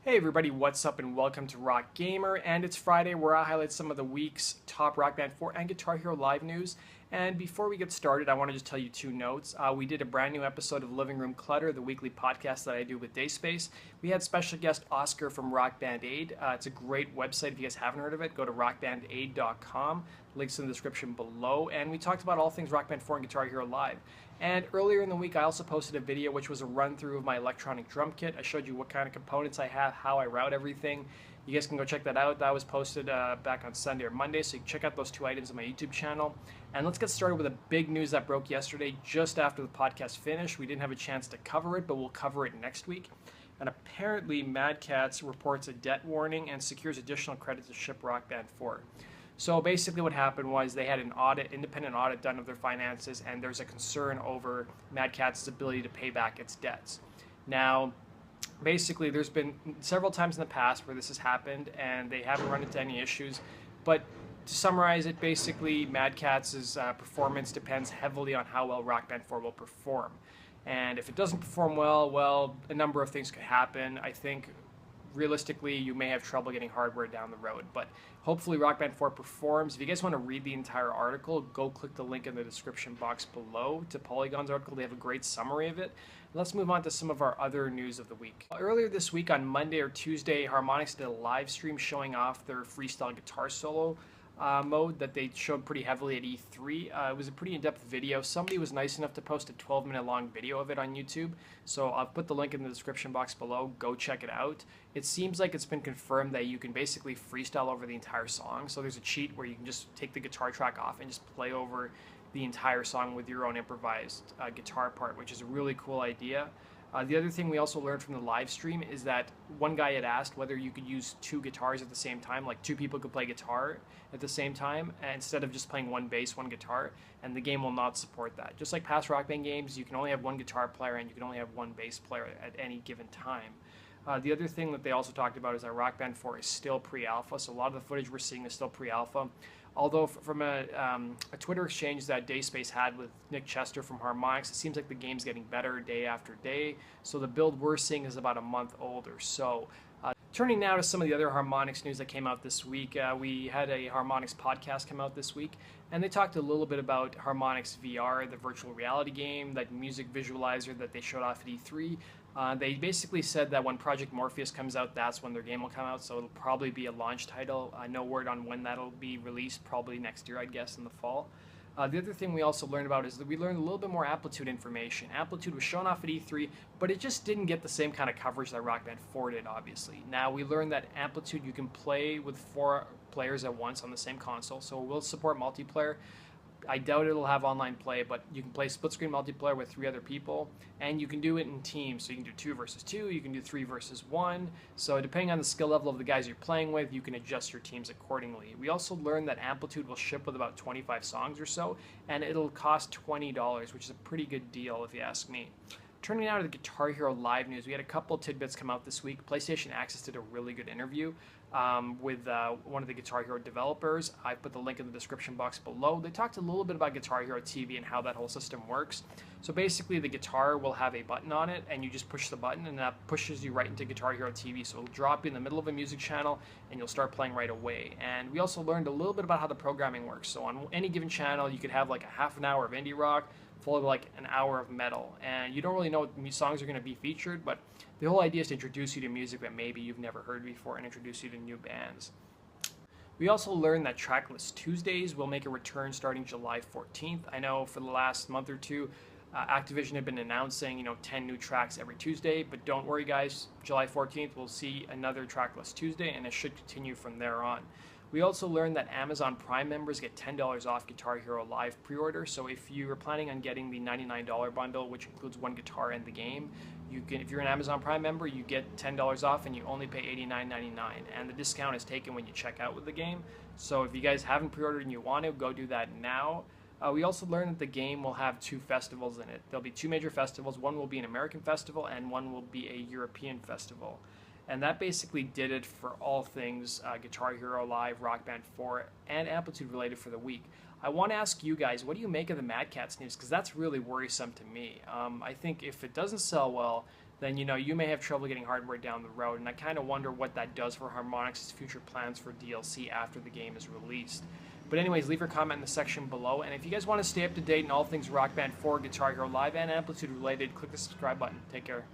Hey everybody, what's up and welcome to Rock Gamer, and it's Friday where I highlight some of the week's top Rock Band 4 and Guitar Hero live news. And before we get started, I want to just tell you two notes. We did a brand new episode of Living Room Clutter, the weekly podcast that I do with Dayspace. We had special guest Oscar from Rock Band Aid. It's a great website. If you guys haven't heard of it, go to rockbandaid.com. Links in the description below. And we talked about all things Rock Band 4 and Guitar Hero live. And earlier in the week, I also posted a video which was a run-through of my electronic drum kit. I showed you what kind of components I have, how I route everything. You guys can go check that out. That was posted back on Sunday or Monday, so you can check out those two items on my YouTube channel. And let's get started with the big news that broke yesterday just after the podcast finished. We didn't have a chance to cover it, but we'll cover it next week. And apparently, Madcatz reports a debt warning and secures additional credit to ship Rock Band 4. So basically what happened was they had an independent audit done of their finances, and there's a concern over Madcatz's ability to pay back its debts. Now, basically there's been several times in the past where this has happened and they haven't run into any issues, but to summarize it, basically Madcatz's performance depends heavily on how well Rock Band 4 will perform. And if it doesn't perform well, a number of things could happen. I think realistically, you may have trouble getting hardware down the road, but hopefully Rock Band 4 performs. If you guys want to read the entire article, go click the link in the description box below to Polygon's article. They have a great summary of it. Let's move on to some of our other news of the week. Earlier this week on Monday or Tuesday, Harmonix did a live stream showing off their freestyle guitar solo mode that they showed pretty heavily at E3. It was a pretty in-depth video. Somebody was nice enough to post a 12-minute long video of it on YouTube, so I'll put the link in the description box below. Go check it out. It seems like it's been confirmed that you can basically freestyle over the entire song, so there's a cheat where you can just take the guitar track off and just play over the entire song with your own improvised guitar part, which is a really cool idea. The other thing we also learned from the live stream is that one guy had asked whether you could use two guitars at the same time, like two people could play guitar at the same time, instead of just playing one bass, one guitar, and the game will not support that. Just like past Rock Band games, you can only have one guitar player and you can only have one bass player at any given time. The other thing that they also talked about is that Rock Band 4 is still pre-alpha, so a lot of the footage we're seeing is still pre-alpha. Although from a Twitter exchange that Dayspace had with Nick Chester from Harmonix, it seems like the game's getting better day after day. So the build we're seeing is about a month old or so. Turning now to some of the other Harmonix news that came out this week, we had a Harmonix podcast come out this week, and they talked a little bit about Harmonix VR, the virtual reality game, that music visualizer that they showed off at E3. They basically said that when Project Morpheus comes out, that's when their game will come out, so it'll probably be a launch title. No word on when that'll be released, probably next year, I'd guess, in the fall. The other thing we also learned about is that we learned a little bit more Amplitude information. Amplitude was shown off at E3, but it just didn't get the same kind of coverage that Rock Band 4 did, obviously. Now, we learned that Amplitude, you can play with 4 players at once on the same console, so it will support multiplayer. I doubt it'll have online play, but you can play split-screen multiplayer with 3 other people, and you can do it in teams. So you can do 2 versus 2, you can do 3 versus 1. So depending on the skill level of the guys you're playing with, you can adjust your teams accordingly. We also learned that Amplitude will ship with about 25 songs or so, and it'll cost $20, which is a pretty good deal if you ask me. Turning now to the Guitar Hero live news, we had a couple tidbits come out this week. PlayStation Access did a really good interview with one of the Guitar Hero developers. I put the link in the description box below. They talked a little bit about Guitar Hero TV and how that whole system works. So basically the guitar will have a button on it, and you just push the button and that pushes you right into Guitar Hero TV. So it'll drop you in the middle of a music channel and you'll start playing right away. And we also learned a little bit about how the programming works. So on any given channel you could have like a half an hour of indie rock, followed by like an hour of metal, and you don't really know what songs are going to be featured, but the whole idea is to introduce you to music that maybe you've never heard before and introduce you to new bands. We also learned that Tracklist Tuesdays will make a return starting July 14th. I know for the last month or two, Activision had been announcing 10 new tracks every Tuesday, but don't worry guys, July 14th we'll see another Tracklist Tuesday, and it should continue from there on. We also learned that Amazon Prime members get $10 off Guitar Hero Live pre-order, so if you are planning on getting the $99 bundle, which includes one guitar and the game, you can, if you're an Amazon Prime member, you get $10 off and you only pay $89.99, and the discount is taken when you check out with the game. So if you guys haven't pre-ordered and you want to, go do that now. We also learned that the game will have 2 festivals in it. There'll be 2 major festivals. One will be an American festival and one will be a European festival. And that basically did it for all things Guitar Hero Live, Rock Band 4, and Amplitude related for the week. I want to ask you guys, what do you make of the Madcatz news? Because that's really worrisome to me. I think if it doesn't sell well, then you may have trouble getting hardware down the road. And I kind of wonder what that does for Harmonix's future plans for DLC after the game is released. But anyways, leave your comment in the section below. And if you guys want to stay up to date in all things Rock Band 4, Guitar Hero Live, and Amplitude related, click the subscribe button. Take care.